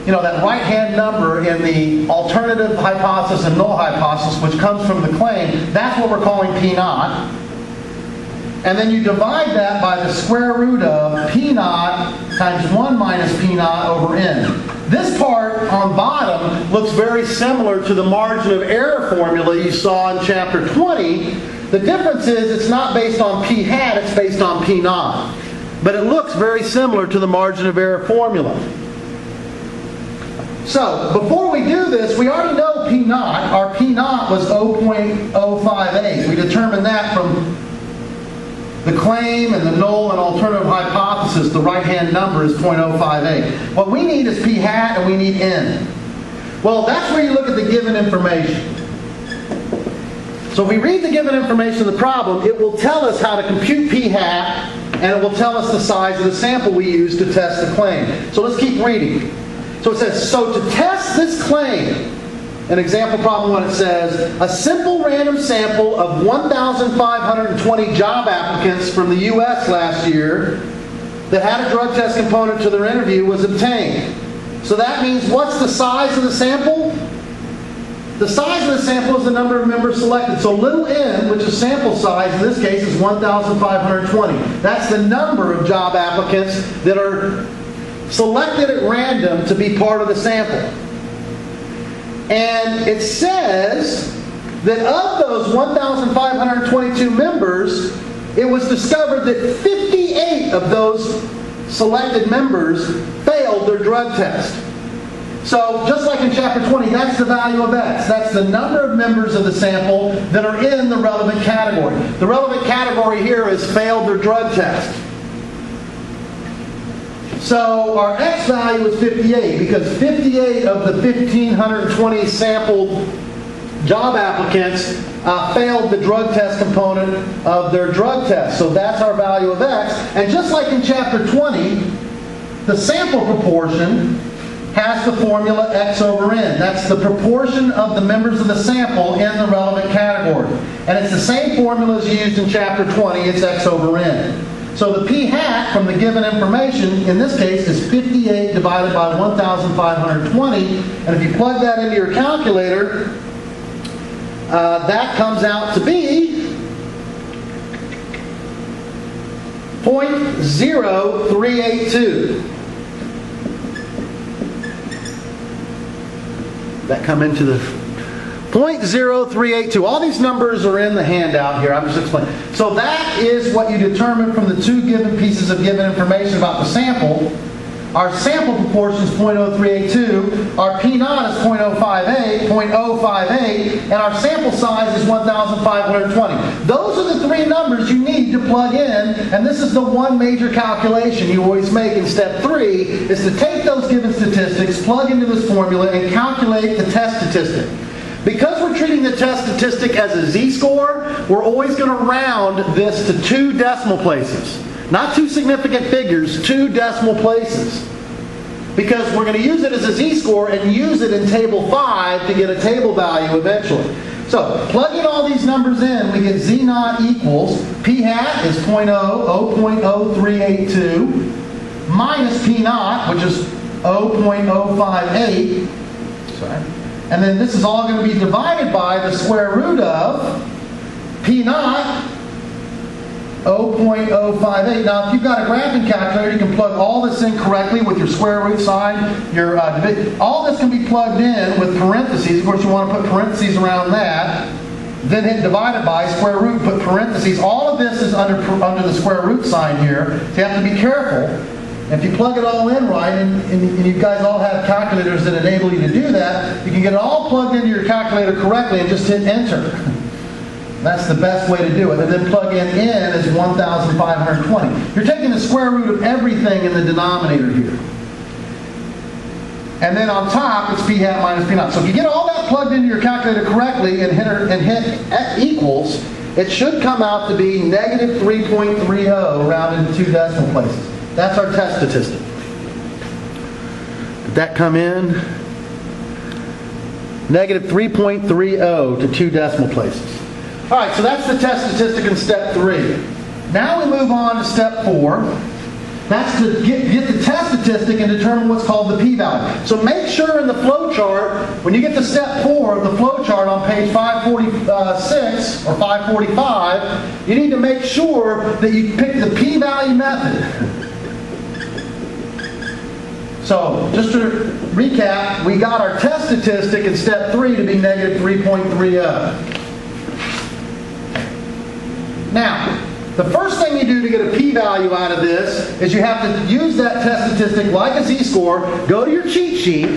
that right-hand number in the alternative hypothesis and null hypothesis, which comes from the claim, that's what we're calling P naught. And then you divide that by the square root of P naught times 1 minus P naught over n. This part on bottom looks very similar to the margin of error formula you saw in chapter 20. The difference is it's not based on P hat, it's based on P naught. But it looks very similar to the margin of error formula. So, before we do this, we already know P naught. Our P naught was 0.058. We determined that from the claim and the null and alternative hypothesis. The right-hand number is 0.058. What we need is P hat and we need n. Well, that's where you look at the given information. So if we read the given information of the problem, it will tell us how to compute P hat, and it will tell us the size of the sample we use to test the claim. So let's keep reading. So it says, so to test this claim, in example problem 1 it says, a simple random sample of 1,520 job applicants from the U.S. last year that had a drug test component to their interview was obtained. So that means what's the size of the sample? The size of the sample is the number of members selected. So little n, which is sample size, in this case is 1,520. That's the number of job applicants that are selected at random to be part of the sample. And it says that of those 1,522 members, it was discovered that 58 of those selected members failed their drug test. So, just like in chapter 20, that's the value of x. That's the number of members of the sample that are in the relevant category. The relevant category here is failed their drug test. So, our x value is 58, because 58 of the 1,520 sampled job applicants failed the drug test component of their drug test. So that's our value of x. And just like in chapter 20, the sample proportion has the formula x over n. That's the proportion of the members of the sample in the relevant category. And it's the same formula as used in chapter 20, it's x over n. So the p hat from the given information, in this case, is 58 divided by 1,520. And if you plug that into your calculator, that comes out to be 0.0382. That come into the 0.0382. All these numbers are in the handout here. I'm just explaining. So that is what you determine from the two given pieces of given information about the sample. Our sample proportion is 0.0382. Our P naught is 0.058, and our sample size is 1,520. Those are the three numbers you need to plug in, and this is the one major calculation you always make in step 3, is to take those given statistics, plug into this formula, and calculate the test statistic. Because we're treating the test statistic as a z-score, we're always going to round this to 2 decimal places. Not 2 significant figures, 2 decimal places. Because we're going to use it as a z-score and use it in table 5 to get a table value eventually. So, plugging all these numbers in, we get z naught equals, p hat is 0.0382, minus p naught, which is 0.058. Sorry. And then this is all going to be divided by the square root of p naught, 0.058. Now, if you've got a graphing calculator, you can plug all this in correctly with your square root sign. All this can be plugged in with parentheses. Of course, you want to put parentheses around that. Then hit divided by, square root, put parentheses. All of this is under the square root sign here. So you have to be careful. If you plug it all in right, and you guys all have calculators that enable you to do that, you can get it all plugged into your calculator correctly and just hit enter. That's the best way to do it. And then plug in n as 1,520. You're taking the square root of everything in the denominator here. And then on top, it's p hat minus p naught. So if you get all that plugged into your calculator correctly and hit equals, it should come out to be negative 3.30 rounded to 2 decimal places. That's our test statistic. Did that come in? Negative 3.30 to 2 decimal places. All right, so that's the test statistic in step 3. Now we move on to step 4. That's to get the test statistic and determine what's called the p-value. So make sure in the flow chart, when you get to step 4 of the flow chart on page 546 or 545, you need to make sure that you pick the p-value method. So just to recap, we got our test statistic in step 3 to be negative 3.30. Now, the first thing you do to get a p-value out of this is you have to use that test statistic like a z-score, go to your cheat sheet.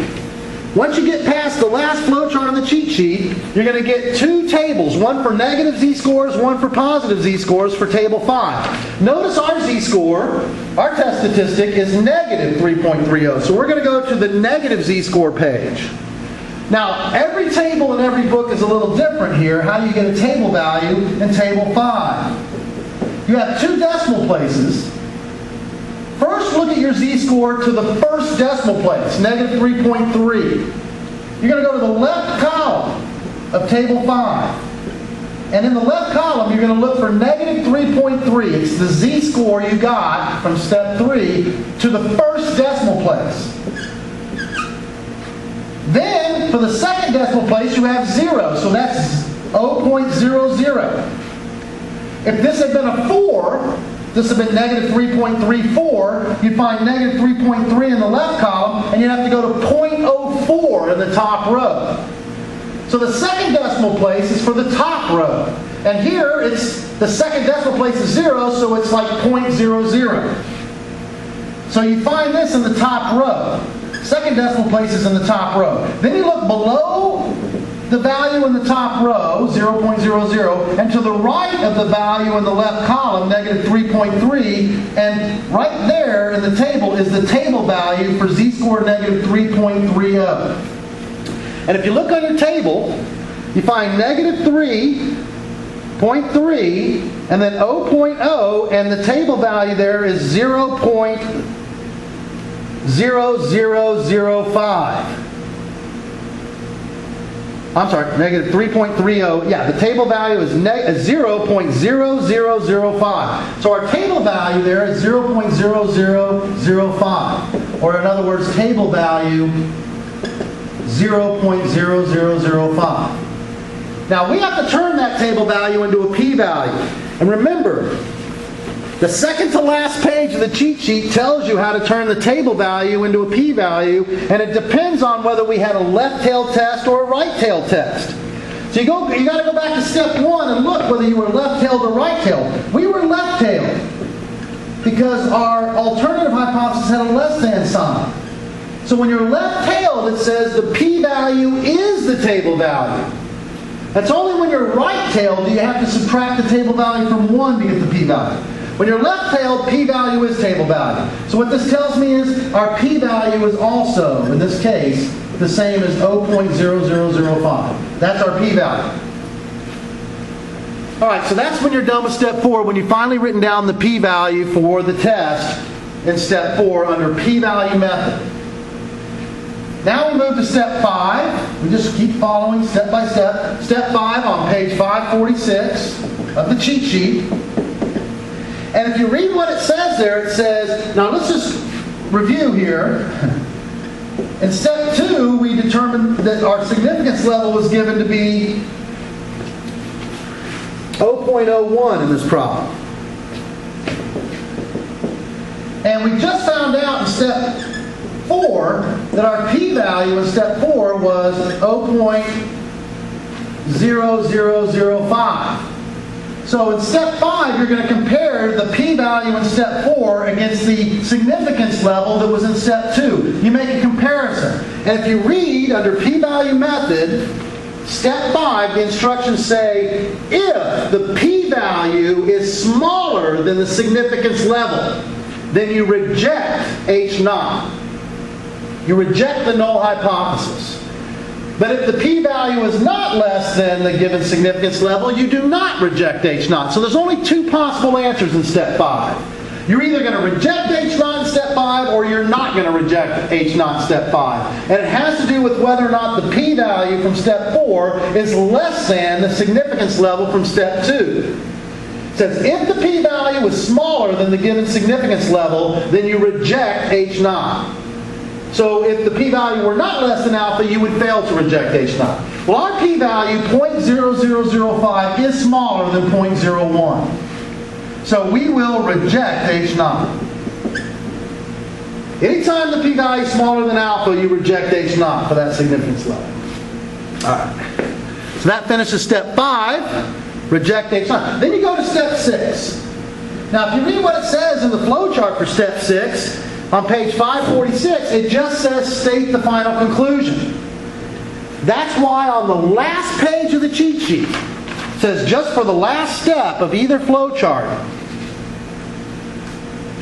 Once you get past the last flowchart on the cheat sheet, you're going to get 2 tables, one for negative z-scores, one for positive z-scores for table 5. Notice our z-score, our test statistic, is negative 3.30. So we're going to go to the negative z-score page. Now, every table in every book is a little different here. How do you get a table value in table 5? You have 2 decimal places. First, look at your z-score to the first decimal place, negative 3.3. You're going to go to the left column of table 5. And in the left column, you're going to look for negative 3.3. It's the z-score you got from step 3 to the first decimal place. Then, for the second decimal place, you have 0. So that's 0.00. If this had been a 4, this had been negative 3.34, you'd find negative 3.3 in the left column, and you'd have to go to 0.04 in the top row. So the second decimal place is for the top row. And here, the second decimal place is 0, so it's like 0.00. So you find this in the top row. Second decimal place is in the top row. Then you look below the value in the top row, 0.00, and to the right of the value in the left column, negative 3.3, and right there in the table is the table value for z-score negative 3.30. And if you look on your table, you find negative 3.3, and then 0.0, and the table value there is 0.0005. I'm sorry, negative 3.30. Yeah, the table value is 0.0005. So our table value there is 0.0005. Or in other words, table value 0.0005. Now we have to turn that table value into a p-value. And remember, the second to last page of the cheat sheet tells you how to turn the table value into a p-value, and it depends on whether we had a left-tailed test or a right-tailed test. So you got to go back to step 1 and look whether you were left-tailed or right-tailed. We were left-tailed because our alternative hypothesis had a less than sign. So when you're left-tailed, it says the p-value is the table value. That's only when you're right-tailed do you have to subtract the table value from 1 to get the p-value. When you're left-tailed, p-value is table value. So what this tells me is our p-value is also, in this case, the same as 0.0005. That's our p-value. All right, so that's when you're done with step 4, when you've finally written down the p-value for the test in step 4 under p-value method. Now we move to step 5. We just keep following step by step. Step 5 on page 546 of the cheat sheet. And if you read what it says there, it says, now let's just review here. In step 2, we determined that our significance level was given to be 0.01 in this problem. And we just found out in step 4 that our p-value in step 4 was 0.0005. So in step 5, you're going to compare the p-value in step 4 against the significance level that was in step 2. You make a comparison. And if you read under p-value method, step 5, the instructions say, if the p-value is smaller than the significance level, then you reject H0. You reject the null hypothesis. But if the p-value is not less than the given significance level, you do not reject H0. So there's only 2 possible answers in step 5. You're either going to reject H0 in step 5 or you're not going to reject H0 in step 5. And it has to do with whether or not the p-value from step 4 is less than the significance level from step 2. It says, if the p-value is smaller than the given significance level, then you reject H naught. So if the p-value were not less than alpha, you would fail to reject H naught. Well, our p-value, 0.0005, is smaller than 0.01. So we will reject H naught. Anytime the p-value is smaller than alpha, you reject H naught for that significance level. All right. So that finishes step 5, reject H naught. Then you go to step 6. Now, if you read what it says in the flowchart for step 6, on page 546, it just says state the final conclusion. That's why on the last page of the cheat sheet, it says just for the last step of either flowchart,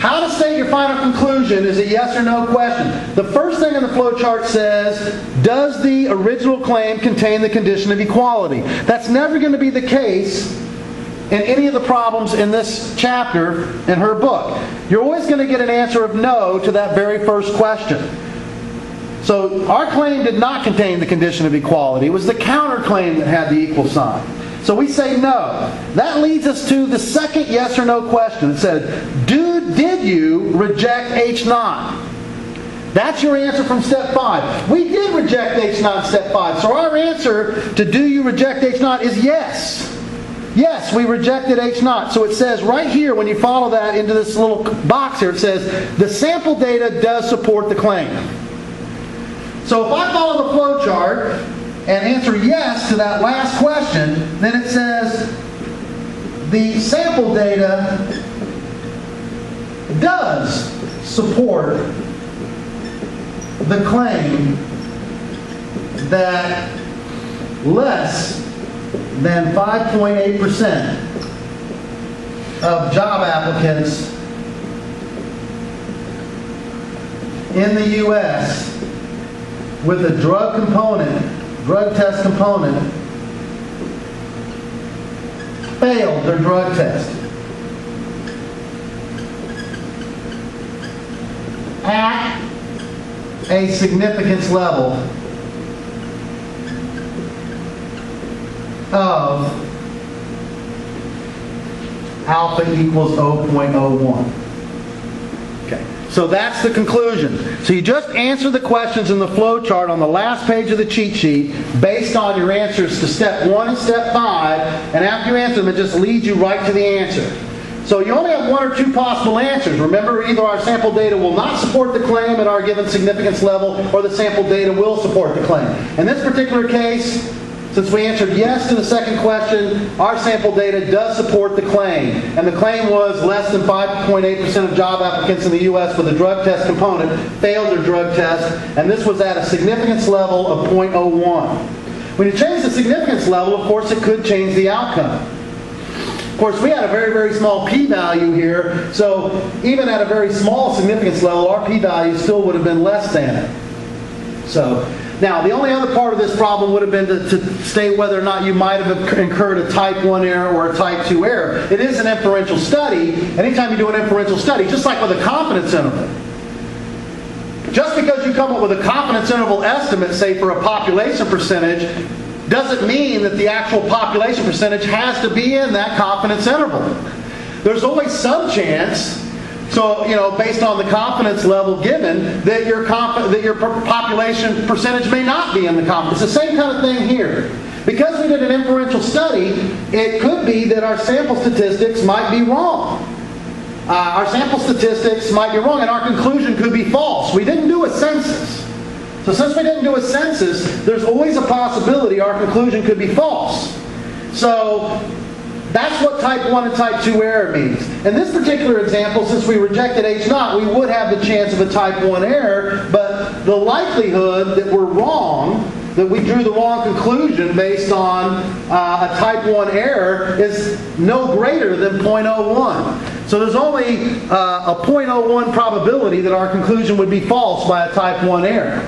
how to state your final conclusion is a yes or no question. The first thing in the flowchart says, does the original claim contain the condition of equality? That's never going to be the case in any of the problems in this chapter in her book. You're always going to get an answer of no to that very first question. So our claim did not contain the condition of equality. It was the counterclaim that had the equal sign. So we say no. That leads us to the second yes or no question. It said, did you reject H naught? That's your answer from step 5. We did reject H naught in step 5. So our answer to do you reject H naught is yes. Yes, we rejected H naught. So it says right here, when you follow that into this little box here, it says, the sample data does support the claim. So if I follow the flowchart and answer yes to that last question, then it says the sample data does support the claim that less than 5.8% of job applicants in the U.S. with a drug test component, failed their drug test at a significance level of alpha equals 0.01. Okay, so that's the conclusion. So you just answer the questions in the flowchart on the last page of the cheat sheet based on your answers to step 1 and step 5, and after you answer them, it just leads you right to the answer. So you only have 1 or 2 possible answers. Remember, either our sample data will not support the claim at our given significance level, or the sample data will support the claim. In this particular case, since we answered yes to the second question, our sample data does support the claim. And the claim was less than 5.8% of job applicants in the U.S. with a drug test component failed their drug test, and this was at a significance level of 0.01. When you change the significance level, of course, it could change the outcome. Of course, we had a very, very small p-value here, so even at a very small significance level, our p-value still would have been less than it. So, now, the only other part of this problem would have been to state whether or not you might have incurred a type 1 error or a type 2 error. It is an inferential study. Anytime you do an inferential study, just like with a confidence interval, just because you come up with a confidence interval estimate, say for a population percentage, doesn't mean that the actual population percentage has to be in that confidence interval. There's always some chance, so, based on the confidence level given, that your population percentage may not be in the confidence. It's the same kind of thing here. Because we did an inferential study, it could be that our sample statistics might be wrong. Our sample statistics might be wrong, and our conclusion could be false. We didn't do a census. So since we didn't do a census, there's always a possibility our conclusion could be false. So that's what type 1 and type 2 error means. In this particular example, since we rejected H naught, we would have the chance of a type 1 error, but the likelihood that we're wrong, that we drew the wrong conclusion based on a type 1 error, is no greater than 0.01. So there's only a 0.01 probability that our conclusion would be false by a type 1 error.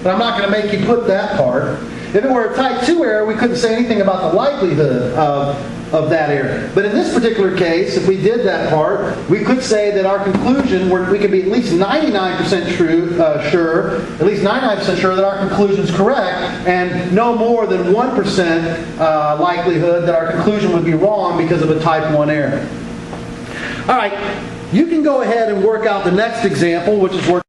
But I'm not going to make you put that part. If it were a type 2 error, we couldn't say anything about the likelihood of of that error. But in this particular case, if we did that part, we could say that our conclusion, we could be at least 99% sure, at least 99% sure that our conclusion is correct, and no more than 1% likelihood that our conclusion would be wrong because of a type 1 error. All right, you can go ahead and work out the next example, which is work